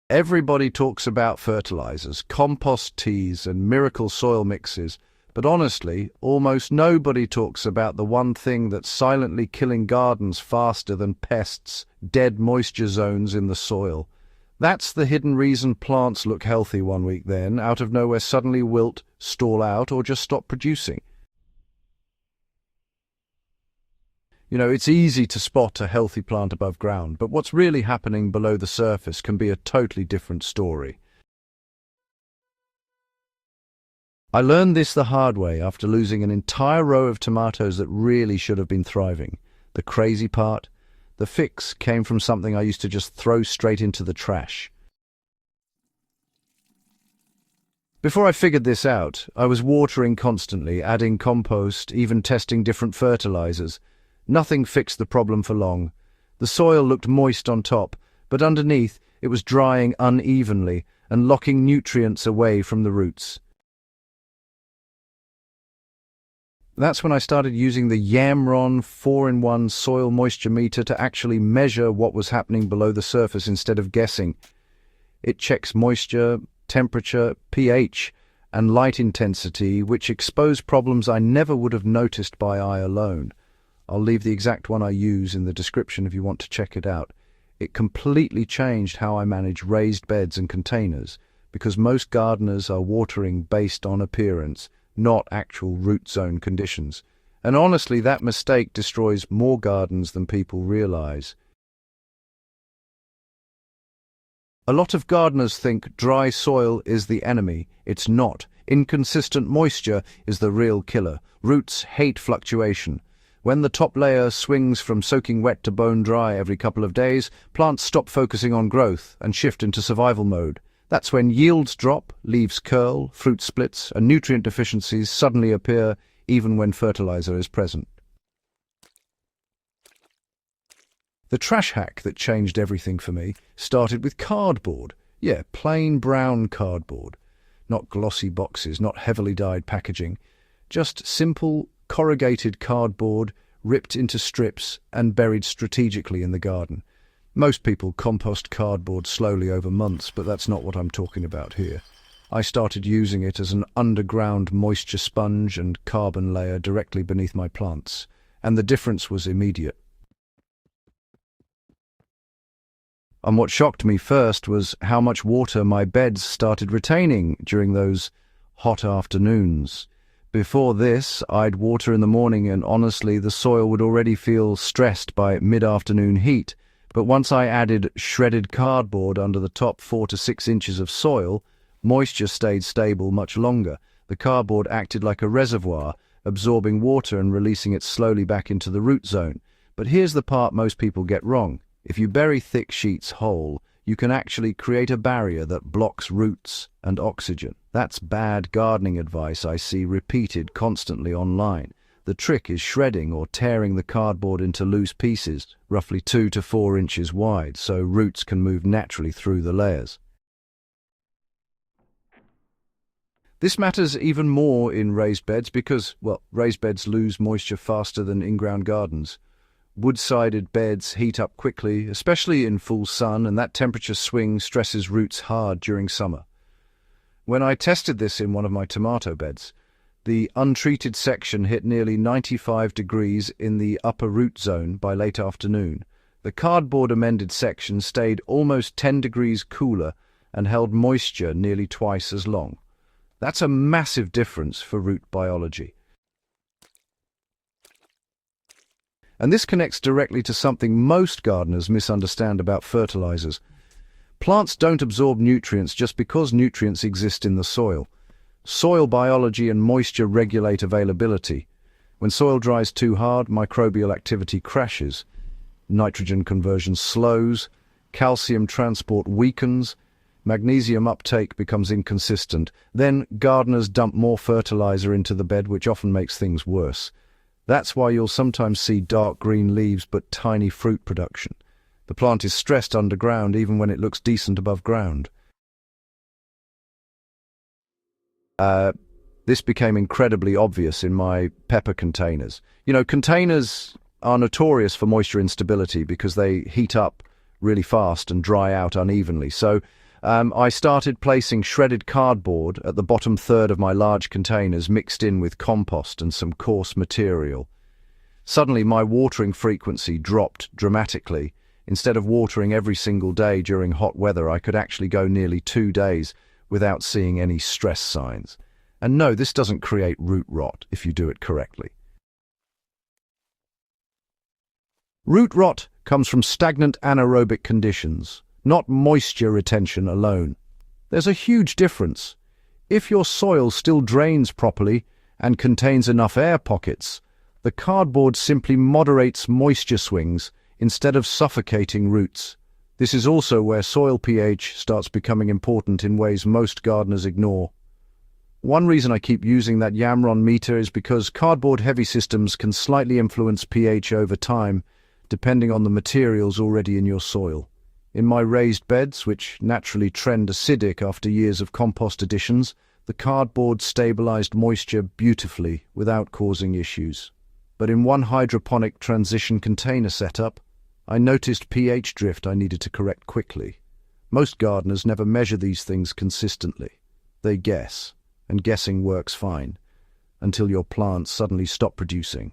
Everybody talks about fertilizers, compost teas, and miracle soil mixes, but honestly, almost nobody talks about the one thing that's silently killing gardens faster than pests: dead moisture zones in the soil. That's the hidden reason plants look healthy one week, then, out of nowhere, suddenly wilt, stall out, or just stop producing. It's easy to spot a healthy plant above ground, but what's really happening below the surface can be a totally different story. I learned this the hard way after losing an entire row of tomatoes that really should have been thriving. The crazy part? The fix came from something I used to just throw straight into the trash. Before I figured this out, I was watering constantly, adding compost, even testing different fertilizers. Nothing fixed the problem for long. The soil looked moist on top, but underneath it was drying unevenly and locking nutrients away from the roots. That's when I started using the YAMRON 4-in-1 soil moisture meter to actually measure what was happening below the surface instead of guessing. It checks moisture, temperature, pH, and light intensity, which expose problems I never would have noticed by eye alone. I'll leave the exact one I use in the description if you want to check it out. It completely changed how I manage raised beds and containers, because most gardeners are watering based on appearance, not actual root zone conditions. And honestly, that mistake destroys more gardens than people realize. A lot of gardeners think dry soil is the enemy. It's not. Inconsistent moisture is the real killer. Roots hate fluctuation. When the top layer swings from soaking wet to bone dry every couple of days, plants stop focusing on growth and shift into survival mode. That's when yields drop, leaves curl, fruit splits, and nutrient deficiencies suddenly appear even when fertilizer is present. The trash hack that changed everything for me started with cardboard. Yeah, plain brown cardboard. Not glossy boxes, not heavily dyed packaging. Just simple, corrugated cardboard ripped into strips and buried strategically in the garden. Most people compost cardboard slowly over months, but that's not what I'm talking about here. I started using it as an underground moisture sponge and carbon layer directly beneath my plants, and the difference was immediate. And what shocked me first was how much water my beds started retaining during those hot afternoons. Before this, I'd water in the morning and honestly the soil would already feel stressed by mid-afternoon heat. But once I added shredded cardboard under the top 4 to 6 inches of soil, moisture stayed stable much longer. The cardboard acted like a reservoir, absorbing water and releasing it slowly back into the root zone. But here's the part most people get wrong. If you bury thick sheets whole, you can actually create a barrier that blocks roots and oxygen. That's bad gardening advice I see repeated constantly online. The trick is shredding or tearing the cardboard into loose pieces, roughly 2 to 4 inches wide, so roots can move naturally through the layers. This matters even more in raised beds because, well, raised beds lose moisture faster than in-ground gardens. Wood-sided beds heat up quickly, especially in full sun, and that temperature swing stresses roots hard during summer. When I tested this in one of my tomato beds, the untreated section hit nearly 95 degrees in the upper root zone by late afternoon. The cardboard amended section stayed almost 10 degrees cooler and held moisture nearly twice as long. That's a massive difference for root biology. And this connects directly to something most gardeners misunderstand about fertilizers. Plants don't absorb nutrients just because nutrients exist in the soil. Soil biology and moisture regulate availability. When soil dries too hard, microbial activity crashes. Nitrogen conversion slows, calcium transport weakens, magnesium uptake becomes inconsistent. Then gardeners dump more fertilizer into the bed, which often makes things worse. That's why you'll sometimes see dark green leaves but tiny fruit production. The plant is stressed underground even when it looks decent above ground. This became incredibly obvious in my pepper containers. Containers are notorious for moisture instability because they heat up really fast and dry out unevenly. So I started placing shredded cardboard at the bottom third of my large containers mixed in with compost and some coarse material. Suddenly my watering frequency dropped dramatically. Instead of watering every single day during hot weather, I could actually go nearly 2 days without seeing any stress signs. And no, this doesn't create root rot if you do it correctly. Root rot comes from stagnant anaerobic conditions, not moisture retention alone. There's a huge difference. If your soil still drains properly and contains enough air pockets, the cardboard simply moderates moisture swings instead of suffocating roots. This is also where soil pH starts becoming important in ways most gardeners ignore. One reason I keep using that YAMRON meter is because cardboard-heavy systems can slightly influence pH over time, depending on the materials already in your soil. In my raised beds, which naturally trend acidic after years of compost additions, the cardboard stabilized moisture beautifully without causing issues. But in one hydroponic transition container setup, I noticed pH drift I needed to correct quickly. Most gardeners never measure these things consistently. They guess, and guessing works fine, until your plants suddenly stop producing.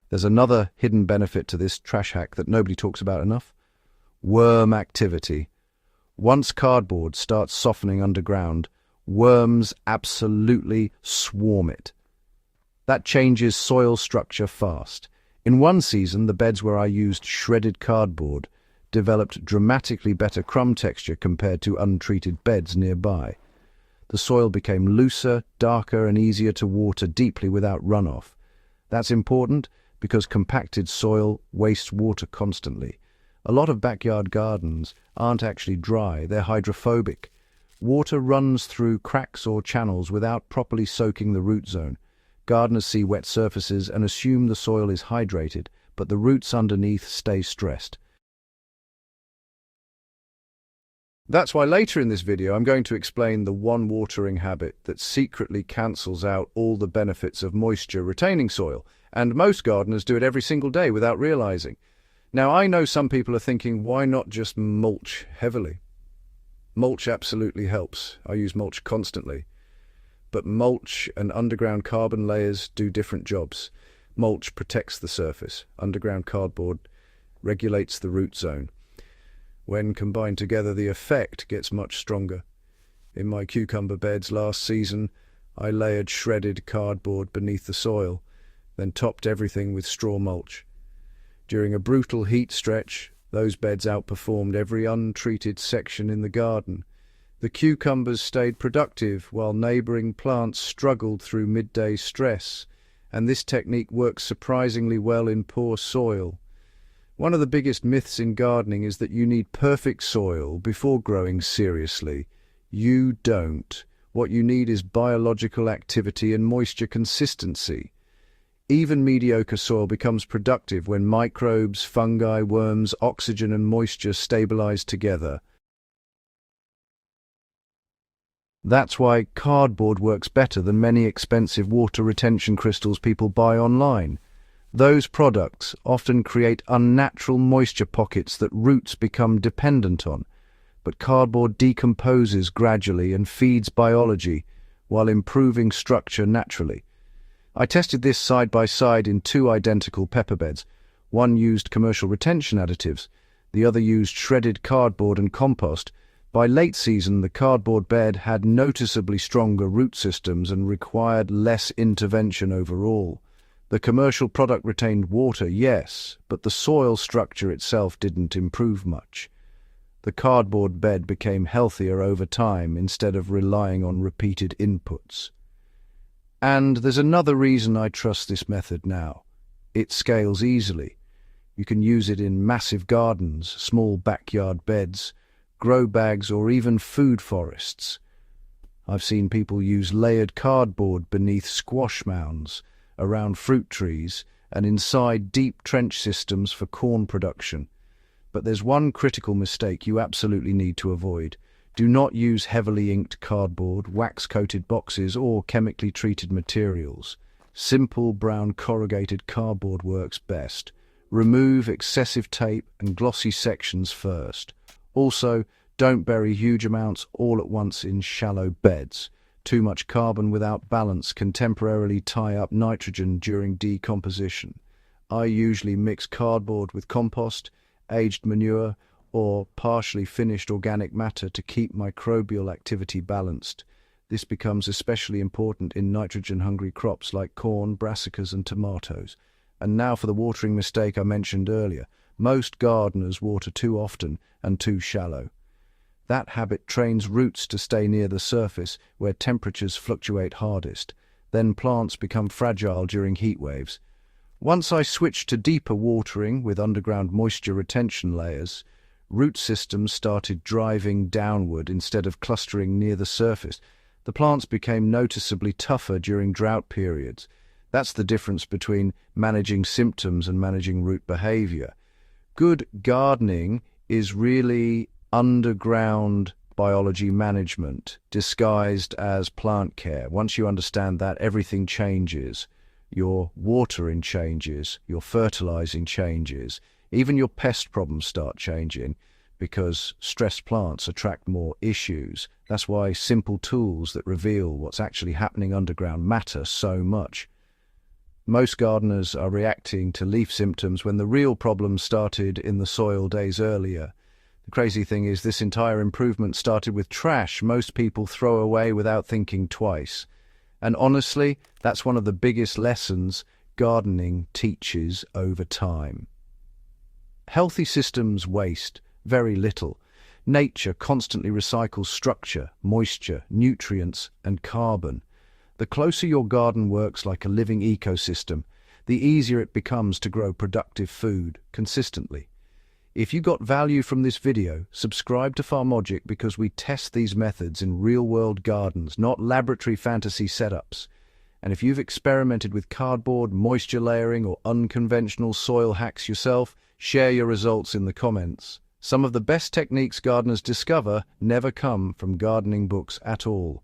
There's another hidden benefit to this trash hack that nobody talks about enough. Worm activity. Once cardboard starts softening underground, worms absolutely swarm it. That changes soil structure fast. In one season, the beds where I used shredded cardboard developed dramatically better crumb texture compared to untreated beds nearby. The soil became looser, darker, and easier to water deeply without runoff. That's important because compacted soil wastes water constantly. A lot of backyard gardens aren't actually dry, they're hydrophobic. Water runs through cracks or channels without properly soaking the root zone. Gardeners see wet surfaces and assume the soil is hydrated, but the roots underneath stay stressed. That's why later in this video I'm going to explain the one watering habit that secretly cancels out all the benefits of moisture-retaining soil, and most gardeners do it every single day without realizing. Now, I know some people are thinking, why not just mulch heavily? Mulch absolutely helps. I use mulch constantly. But mulch and underground carbon layers do different jobs. Mulch protects the surface. Underground cardboard regulates the root zone. When combined together, the effect gets much stronger. In my cucumber beds last season, I layered shredded cardboard beneath the soil, then topped everything with straw mulch. During a brutal heat stretch, those beds outperformed every untreated section in the garden. The cucumbers stayed productive while neighboring plants struggled through midday stress, and this technique works surprisingly well in poor soil. One of the biggest myths in gardening is that you need perfect soil before growing seriously. You don't. What you need is biological activity and moisture consistency. Even mediocre soil becomes productive when microbes, fungi, worms, oxygen and moisture stabilize together. That's why cardboard works better than many expensive water retention crystals people buy online. Those products often create unnatural moisture pockets that roots become dependent on, but cardboard decomposes gradually and feeds biology while improving structure naturally. I tested this side by side in 2 identical pepper beds. One used commercial retention additives, the other used shredded cardboard and compost. By late season, the cardboard bed had noticeably stronger root systems and required less intervention overall. The commercial product retained water, yes, but the soil structure itself didn't improve much. The cardboard bed became healthier over time instead of relying on repeated inputs. And there's another reason I trust this method now. It scales easily. You can use it in massive gardens, small backyard beds, grow bags, or even food forests. I've seen people use layered cardboard beneath squash mounds, around fruit trees, and inside deep trench systems for corn production. But there's one critical mistake you absolutely need to avoid. Do not use heavily inked cardboard, wax-coated boxes, or chemically treated materials. Simple brown corrugated cardboard works best. Remove excessive tape and glossy sections first. Also, don't bury huge amounts all at once in shallow beds. Too much carbon without balance can temporarily tie up nitrogen during decomposition. I usually mix cardboard with compost, aged manure, or partially finished organic matter to keep microbial activity balanced. This becomes especially important in nitrogen-hungry crops like corn, brassicas, and tomatoes. And now for the watering mistake I mentioned earlier. Most gardeners water too often and too shallow. That habit trains roots to stay near the surface where temperatures fluctuate hardest. Then plants become fragile during heat waves. Once I switched to deeper watering with underground moisture retention layers, root systems started driving downward instead of clustering near the surface. The plants became noticeably tougher during drought periods. That's the difference between managing symptoms and managing root behavior. Good gardening is really underground biology management disguised as plant care. Once you understand that, everything changes. Your watering changes, your fertilizing changes, even your pest problems start changing because stressed plants attract more issues. That's why simple tools that reveal what's actually happening underground matter so much. Most gardeners are reacting to leaf symptoms when the real problem started in the soil days earlier. The crazy thing is this entire improvement started with trash most people throw away without thinking twice. And honestly, that's one of the biggest lessons gardening teaches over time. Healthy systems waste very little. Nature constantly recycles structure, moisture, nutrients, and carbon. The closer your garden works like a living ecosystem, the easier it becomes to grow productive food consistently. If you got value from this video, subscribe to Farmogic because we test these methods in real-world gardens, not laboratory fantasy setups. And if you've experimented with cardboard, moisture layering, or unconventional soil hacks yourself, share your results in the comments. Some of the best techniques gardeners discover never come from gardening books at all.